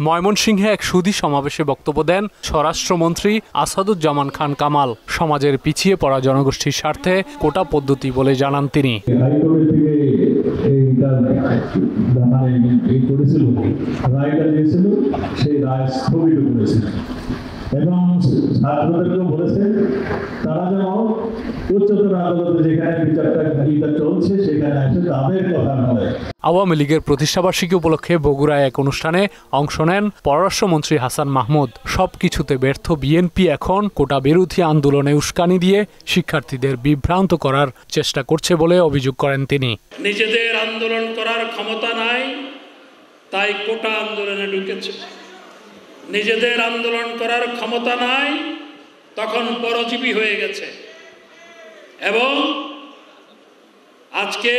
ময়মনসিংহে এক সুধী সমাবেশে বক্তব্য দেন স্বরাষ্ট্রমন্ত্রী আসাদুজ্জামান খান কামাল। সমাজের পিছিয়ে পড়া জনগোষ্ঠীর স্বার্থে কোটা পদ্ধতি বলে জানান তিনি। এবং ছাত্রদেরকেও বলেছে তারা যেন উচ্চতর আদালতে যেখানে বিচারটা চলছে সেখানে এসে তাদের কথা বলে। আওয়ামী লীগের প্রতিষ্ঠাবার্ষিকী উপলক্ষে বগুড়ায় এক অনুষ্ঠানে অংশ নেন পররাষ্ট্রমন্ত্রী হাসান মাহমুদ। সবকিছুতে ব্যর্থ বিএনপি এখন কোটা বিরোধী আন্দোলনে উস্কানি দিয়ে শিক্ষার্থীদের বিভ্রান্ত করার চেষ্টা করছে বলে অভিযোগ করেন তিনি। নিজেদের আন্দোলন করার ক্ষমতা নাই, তাই কোটা আন্দোলনে ঢুকেছে। নিজেদের আন্দোলন করার ক্ষমতা নাই, তখন পরজীবী হয়ে গেছে এবং আজকে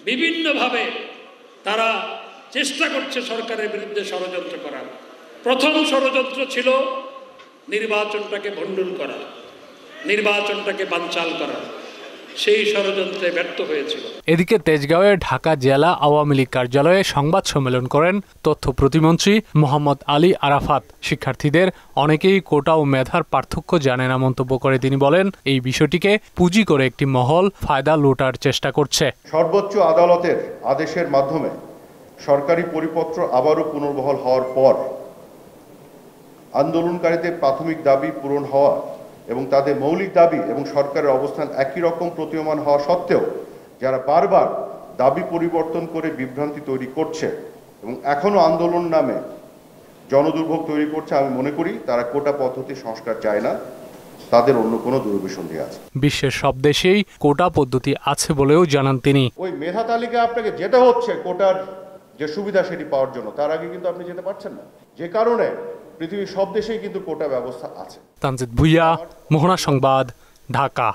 বিভিন্নভাবে তারা চেষ্টা করছে সরকারের বিরুদ্ধে ষড়যন্ত্র করার। প্রথম ষড়যন্ত্র ছিল নির্বাচনটাকে ভণ্ডুল করা, নির্বাচনটাকে বানচাল করা। সেই ষড়যন্ত্রে ব্যর্থ হয়েছিল। এদিকে তেজগাঁওয়ে ঢাকা জেলা আওয়ামী লীগ কার্যালয়ে সংবাদ সম্মেলন করেন তথ্য প্রতিমন্ত্রী মোহাম্মদ আলী আরাফাত। শিক্ষার্থীদের অনেকেই কোটা ও মেধার পার্থক্য জানে না মন্তব্য করে তিনি বলেন, এই বিষয়টিকে পুঁজি করে একটি মহল ফায়দা লুটার চেষ্টা করছে। সর্বোচ্চ আদালতের আদেশের মাধ্যমে সরকারি পরিপত্র আবারও পুনর্বহাল হওয়ার পর আন্দোলনকারীদের প্রাথমিক দাবি পূরণ হওয়া এবং তাদের মৌলিক দাবি এবং সরকারের অবস্থান একই রকম প্রতীয়মান হওয়া সত্ত্বেও যারা বারবার দাবি পরিবর্তন করে বিভ্রান্তি তৈরি করছে এবং এখনো আন্দোলন নামে জনদুর্ভোগ তৈরি করছে, আমি মনে করি তারা কোটা পদ্ধতি সংস্কার চায় না, তাদের অন্য কোনো দুরভিসন্ধি আছে। বিশ্বের সব দেশেই কোটা পদ্ধতি আছে বলেও জানান তিনি। ওই মেধা তালিকায় আপনাকে যেতে হচ্ছে কোটার যে সুবিধা সেটি পাওয়ার জন্য, তার আগে কিন্তু আপনি যেতে পারছেন না, যে কারণে পৃথিবীর সব দেশেই কিন্তু কোটা ব্যবস্থা আছে। তানজিদ ভুইয়া, মোহনা সংবাদ, ঢাকা।